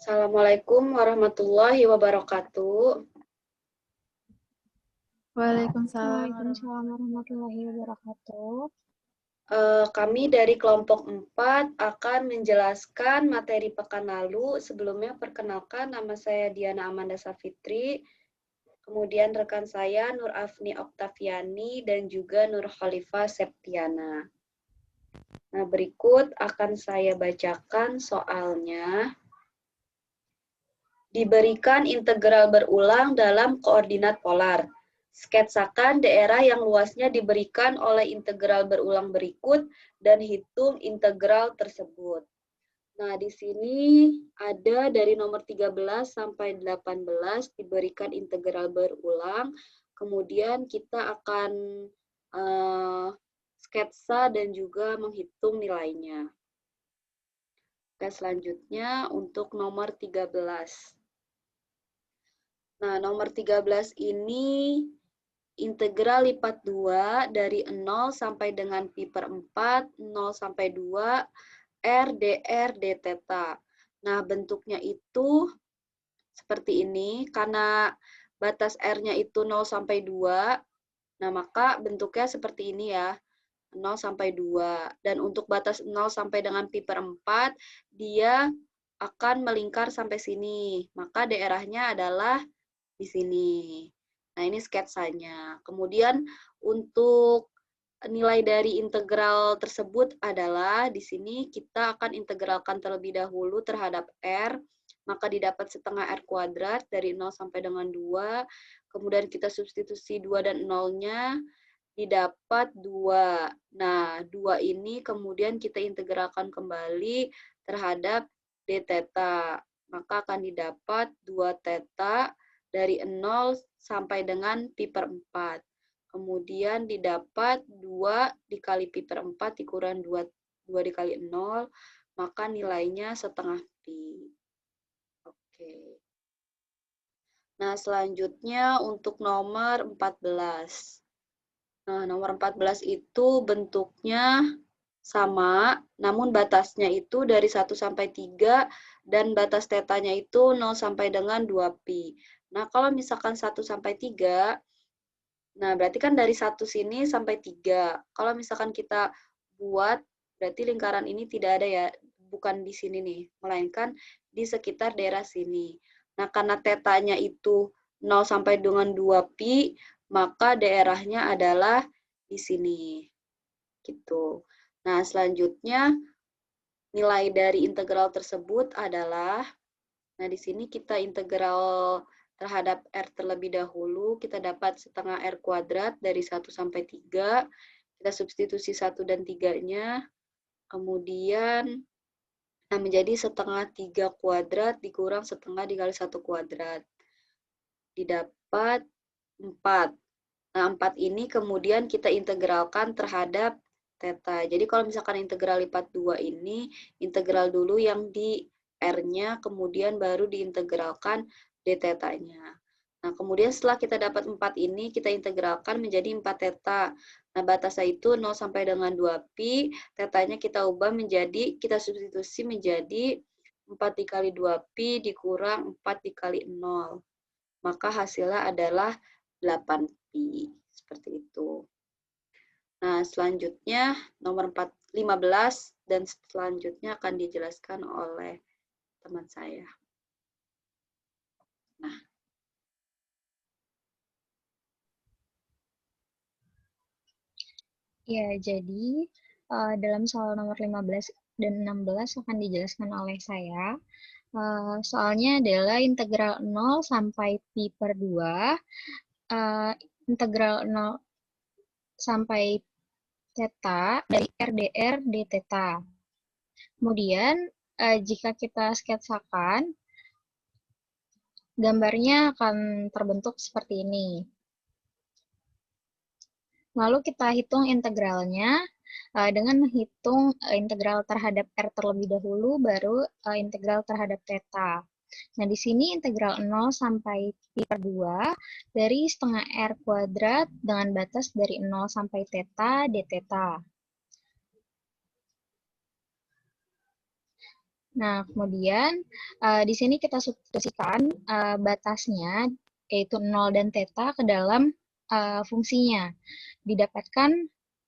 Assalamualaikum warahmatullahi wabarakatuh. Waalaikumsalam warahmatullahi wabarakatuh. Kami dari kelompok 4 akan menjelaskan materi pekan lalu. Sebelumnya perkenalkan, nama saya Diana Amanda Safitri, kemudian rekan saya Nur Afni Oktaviani dan juga Nur Khalifah Septiana. Nah, berikut akan saya bacakan soalnya. Diberikan integral berulang dalam koordinat polar. Sketsakan daerah yang luasnya diberikan oleh integral berulang berikut dan hitung integral tersebut. Nah, di sini ada dari nomor 13 sampai 18 diberikan integral berulang. Kemudian kita akan sketsa dan juga menghitung nilainya. Oke, selanjutnya untuk nomor 13. Nah, nomor 13 ini integral lipat 2 dari 0 sampai dengan pi per 4, 0 sampai 2, r dr d theta. Nah, bentuknya itu seperti ini. Karena batas r-nya itu 0 sampai 2, nah maka bentuknya seperti ini ya. 0 sampai 2. Dan untuk batas 0 sampai dengan pi per 4, dia akan melingkar sampai sini. Maka daerahnya adalah di sini. Nah, ini sketsanya. Kemudian untuk nilai dari integral tersebut adalah di sini kita akan integralkan terlebih dahulu terhadap R, maka didapat setengah R kuadrat dari 0 sampai dengan 2. Kemudian kita substitusi 2 dan 0-nya, didapat 2. Nah, 2 ini kemudian kita integralkan kembali terhadap d theta. Maka akan didapat 2 theta dari 0 sampai dengan pi per 4. Kemudian didapat 2 dikali pi per 4 dikurang 2 dikali 0, maka nilainya setengah pi. Oke. Nah, selanjutnya untuk nomor 14. Nah, nomor 14 itu bentuknya sama, namun batasnya itu dari 1 sampai 3, dan batas tetanya itu 0 sampai dengan 2 pi. Nah, kalau misalkan 1 sampai 3, nah berarti kan dari 1 sini sampai 3. Kalau misalkan kita buat, berarti lingkaran ini tidak ada ya, bukan di sini nih, melainkan di sekitar daerah sini. Nah, karena tetanya itu 0 sampai dengan 2 pi, maka daerahnya adalah di sini. Gitu. Nah, selanjutnya nilai dari integral tersebut adalah, nah di sini kita integral terhadap R terlebih dahulu, kita dapat setengah R kuadrat dari 1 sampai 3, kita substitusi 1 dan 3-nya, kemudian nah menjadi setengah 3 kuadrat dikurang setengah dikali 1 kuadrat. Didapat 4. Nah, 4 ini kemudian kita integralkan terhadap theta. Jadi kalau misalkan integral lipat 2 ini, integral dulu yang di R-nya, kemudian baru diintegralkan d theta-nya. Nah, kemudian setelah kita dapat 4 ini, kita integralkan menjadi 4 theta. Nah, batasnya itu 0 sampai dengan 2 pi, theta-nya kita ubah menjadi, kita substitusi menjadi 4 dikali 2 pi dikurang 4 dikali 0. Maka hasilnya adalah 8 pi. Seperti itu. Nah, selanjutnya nomor 15 dan selanjutnya akan dijelaskan oleh teman saya. Nah, Ya, jadi dalam soal nomor 15 dan 16 akan dijelaskan oleh saya. Soalnya adalah integral 0 sampai pi per 2, integral 0 sampai theta dari r dr d theta. Kemudian, jika kita sketsakan, gambarnya akan terbentuk seperti ini. Lalu kita hitung integralnya dengan menghitung integral terhadap R terlebih dahulu, baru integral terhadap theta. Nah, di sini integral 0 sampai pi per 2 dari setengah R kuadrat dengan batas dari 0 sampai theta d theta. Nah, kemudian di sini kita substitusikan batasnya, yaitu 0 dan theta, ke dalam fungsinya. Didapatkan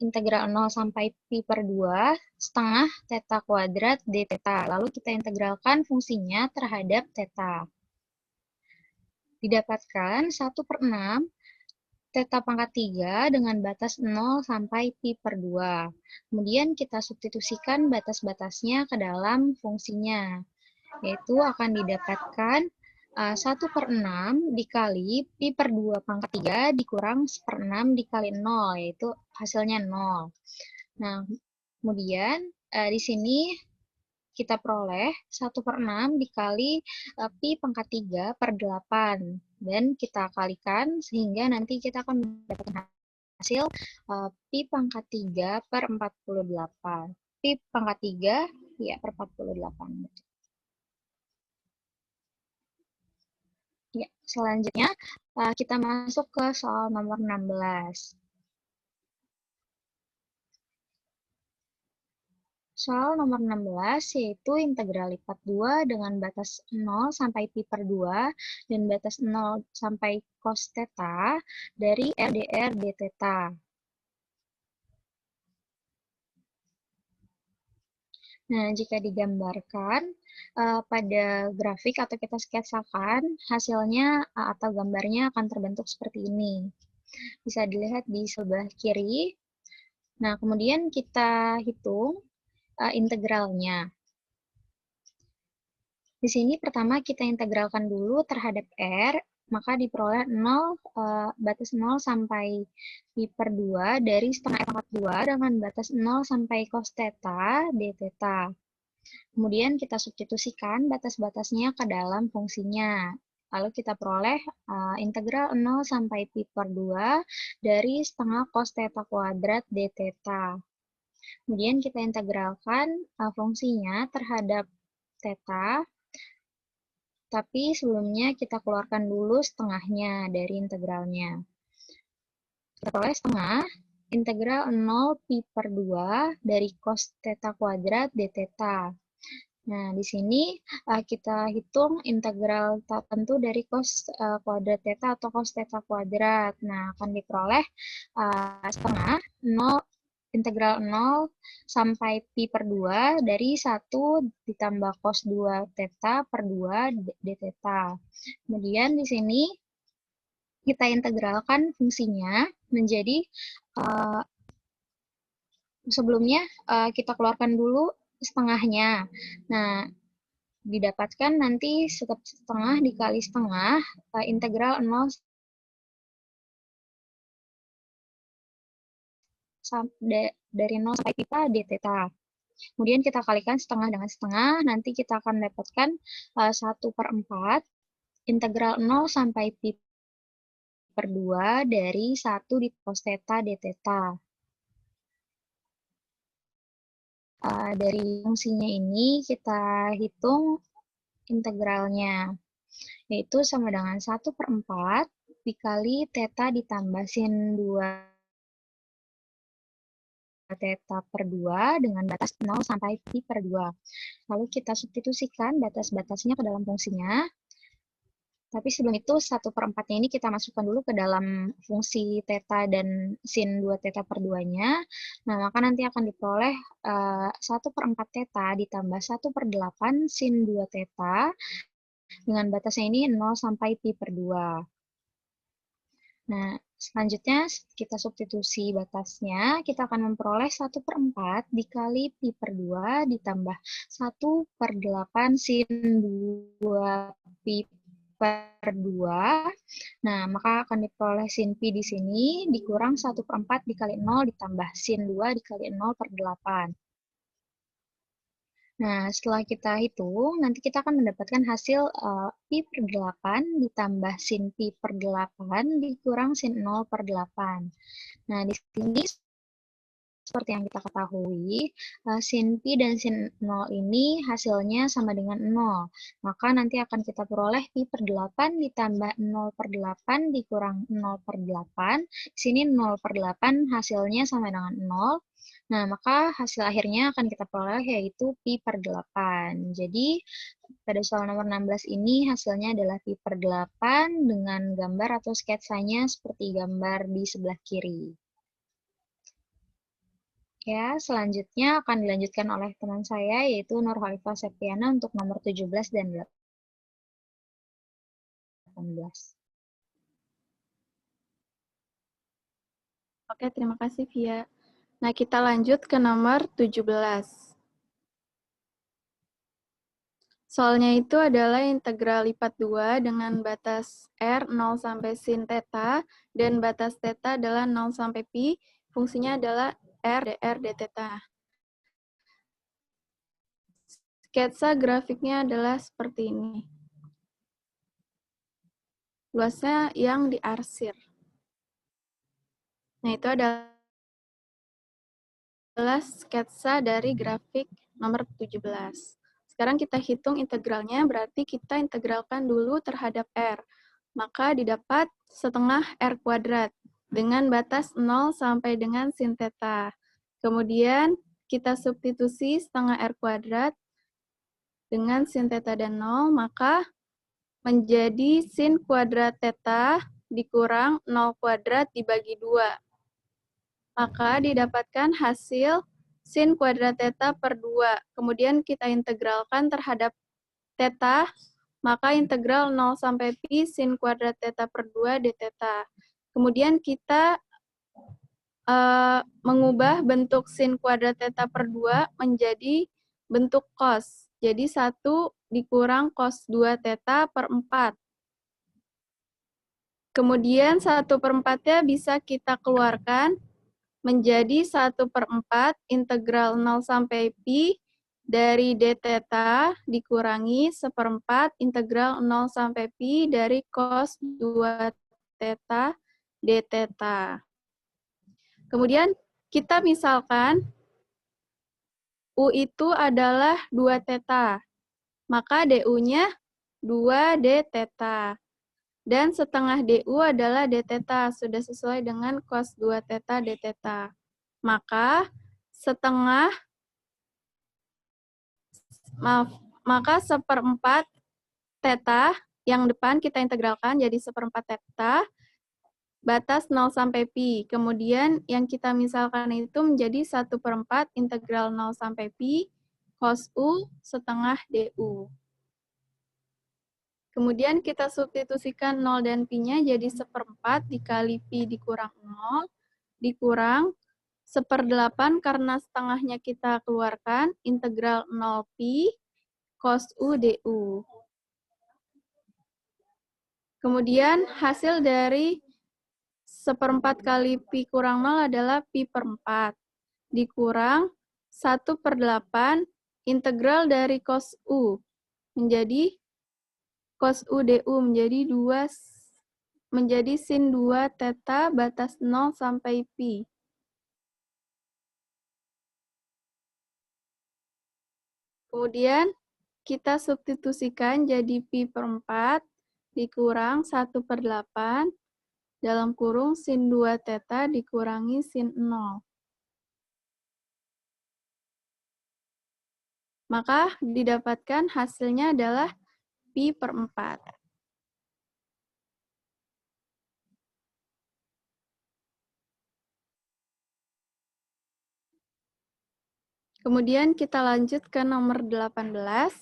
integral 0 sampai pi per 2 setengah theta kuadrat d theta. Lalu kita integralkan fungsinya terhadap theta. Didapatkan 1 per 6 theta pangkat 3 dengan batas 0 sampai pi per 2. Kemudian kita substitusikan batas-batasnya ke dalam fungsinya, yaitu akan didapatkan 1 per 6 dikali pi per 2 pangkat 3 dikurang 1 per 6 dikali 0, yaitu hasilnya 0. Nah, kemudian di sini kita peroleh 1 per 6 dikali pi pangkat 3 per 8. Dan kita kalikan sehingga nanti kita akan mendapatkan hasil pi pangkat 3 per 48. Pi pangkat 3 ya per 48. Ya, selanjutnya kita masuk ke soal nomor 16. Soal nomor 16 yaitu integral lipat 2 dengan batas 0 sampai pi per 2 dan batas 0 sampai cos theta dari RdR d theta. Nah, jika digambarkan pada grafik atau kita sketsakan, hasilnya atau gambarnya akan terbentuk seperti ini. Bisa dilihat di sebelah kiri. Nah, kemudian kita hitung integralnya. Di sini pertama kita integralkan dulu terhadap R, maka diperoleh 0, batas 0 sampai pi per 2 dari setengah R pangkat 2 dengan batas 0 sampai cos theta d theta. Kemudian kita substitusikan batas-batasnya ke dalam fungsinya. Lalu kita peroleh integral 0 sampai pi per 2 dari setengah cos theta kuadrat d theta. Kemudian kita integralkan fungsinya terhadap theta, tapi sebelumnya kita keluarkan dulu setengahnya dari integralnya. Kita peroleh setengah integral 0 pi per 2 dari cos theta kuadrat d theta. Nah, di sini kita hitung integral tertentu dari cos kuadrat theta atau cos theta kuadrat. Nah, akan diperoleh setengah 0 integral 0 sampai pi per 2 dari 1 ditambah cos 2 theta per 2 d theta. Kemudian di sini kita integralkan fungsinya menjadi sebelumnya kita keluarkan dulu setengahnya. Nah, didapatkan nanti setengah dikali setengah integral 0 dari 0 sampai pi d theta. Kemudian kita kalikan setengah dengan setengah, nanti kita akan mendapatkan 1 per 4 integral 0 sampai pi per 2 dari 1 di cos theta d theta. Dari fungsinya ini kita hitung integralnya, yaitu sama dengan 1 per 4 dikali theta ditambah sin 2 theta per 2 dengan batas 0 sampai pi per 2. Lalu kita substitusikan batas-batasnya ke dalam fungsinya. Tapi sebelum itu 1 per 4-nya ini kita masukkan dulu ke dalam fungsi theta dan sin 2 theta per 2-nya. Nah, maka nanti akan diperoleh 1 per 4 theta ditambah 1 per 8 sin 2 theta dengan batasnya ini 0 sampai pi per 2. Nah, selanjutnya kita substitusi batasnya, kita akan memperoleh 1 per 4 dikali pi per 2 ditambah 1 per 8 sin 2 pi per 2. Nah, maka akan diperoleh sin pi di sini dikurang 1 per 4 dikali 0 ditambah sin 2 dikali 0 per 8. Nah, setelah kita hitung, nanti kita akan mendapatkan hasil pi per 8 ditambah sin pi per 8 dikurang sin 0 per 8. Nah, di sini seperti yang kita ketahui, sin pi dan sin 0 ini hasilnya sama dengan 0. Maka nanti akan kita peroleh pi per 8 ditambah 0 per 8 dikurang 0 per 8. Di sini 0 per 8 hasilnya sama dengan 0. Nah, maka hasil akhirnya akan kita peroleh yaitu pi per 8. Jadi, pada soal nomor 16 ini hasilnya adalah pi per 8 dengan gambar atau sketsanya seperti gambar di sebelah kiri. Ya, selanjutnya akan dilanjutkan oleh teman saya, yaitu Nurhalifah Septiana untuk nomor 17 dan 18. Oke, terima kasih, Via. Nah, kita lanjut ke nomor 17. Soalnya itu adalah integral lipat 2 dengan batas R 0 sampai sin theta, dan batas theta adalah 0 sampai pi, fungsinya adalah R dr d theta. Sketsa grafiknya adalah seperti ini. Luasnya yang diarsir. Nah, itu adalah sketsa dari grafik nomor 17. Sekarang kita hitung integralnya, berarti kita integralkan dulu terhadap R. Maka didapat setengah R kuadrat dengan batas 0 sampai dengan sin theta. Kemudian kita substitusi setengah R kuadrat dengan sin theta dan 0, maka menjadi sin kuadrat theta dikurang 0 kuadrat dibagi 2. Maka didapatkan hasil sin kuadrat theta per 2. Kemudian kita integralkan terhadap theta, maka integral 0 sampai pi sin kuadrat theta per 2 d theta. Kemudian kita mengubah bentuk sin kuadrat theta per 2 menjadi bentuk cos. Jadi 1 dikurang cos 2 theta per 4. Kemudian 1 per 4-nya bisa kita keluarkan menjadi 1 per 4 integral 0 sampai pi dari d theta dikurangi 1/4 integral 0 sampai pi dari cos 2 theta d theta. Kemudian kita misalkan U itu adalah 2 theta, maka DU-nya 2 d theta. Dan setengah DU adalah d theta, sudah sesuai dengan cos 2 theta d theta. Maka setengah, maka 1/4 theta yang depan kita integralkan jadi 1/4 theta, batas 0 sampai pi. Kemudian yang kita misalkan itu menjadi 1/4 integral 0 sampai pi cos U setengah DU. Kemudian kita substitusikan 0 dan pi-nya jadi 1/4 dikali pi dikurang 0, dikurang 1/8 karena setengahnya kita keluarkan, integral 0 pi cos U du. Kemudian hasil dari 1/4 kali pi kurang 0 adalah pi per 4, dikurang 1/8 integral dari cos U menjadi cos U du menjadi sin 2 theta batas 0 sampai pi. Kemudian kita substitusikan jadi pi per 4 dikurang 1/8 dalam kurung sin 2 theta dikurangi sin 0. Maka didapatkan hasilnya adalah pi per 4. Kemudian kita lanjut ke nomor 18.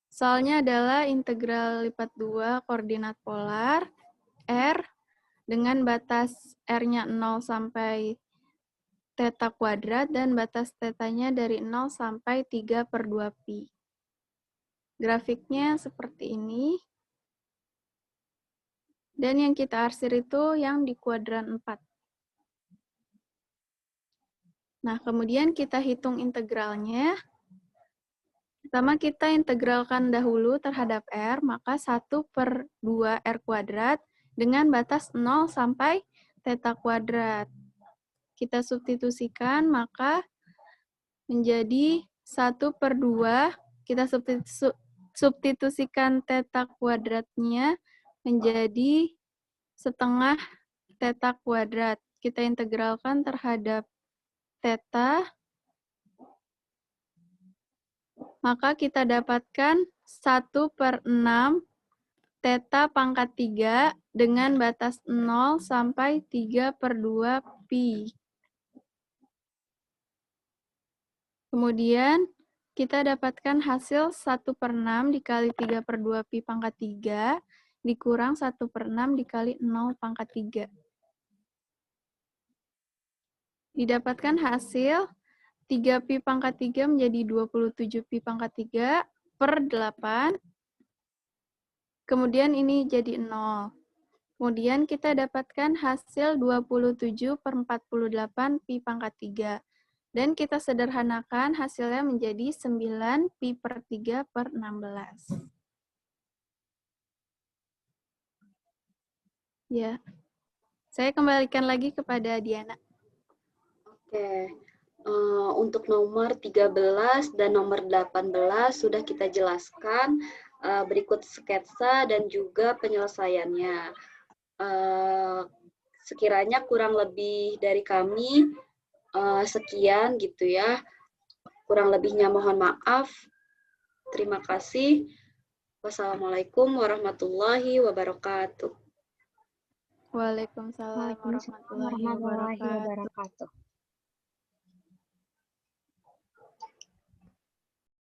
Soalnya adalah integral lipat 2 koordinat polar R dengan batas R-nya 0 sampai theta kuadrat dan batas theta-nya dari 0 sampai 3/2 pi. Grafiknya seperti ini. Dan yang kita arsir itu yang di kuadran 4. Nah, kemudian kita hitung integralnya. Pertama kita integralkan dahulu terhadap R, maka 1/2 R kuadrat dengan batas 0 sampai theta kuadrat. Kita substitusikan, maka menjadi 1/2, kita substitusikan theta kuadratnya menjadi setengah theta kuadrat. kita integralkan terhadap theta, maka kita dapatkan 1/6 theta pangkat 3 dengan batas 0 sampai 3/2 pi. Kemudian kita dapatkan hasil 1/6 dikali 3/2 pi pangkat 3 dikurang 1/6 dikali 0 pangkat 3. Didapatkan hasil 3 pi pangkat 3 menjadi 27 pi pangkat 3 per 8. Kemudian ini jadi 0. Kemudian kita dapatkan hasil 27/48 pi pangkat 3. Dan kita sederhanakan hasilnya menjadi 9 pi per 3 per 16. Ya, saya kembalikan lagi kepada Diana. Oke, untuk nomor 13 dan nomor 18 sudah kita jelaskan. Berikut sketsa dan juga penyelesaiannya. Sekiranya kurang lebih dari kami, sekian gitu ya. Kurang lebihnya mohon maaf. Terima kasih. Wassalamualaikum warahmatullahi wabarakatuh. Waalaikumsalam warahmatullahi wabarakatuh. wabarakatuh.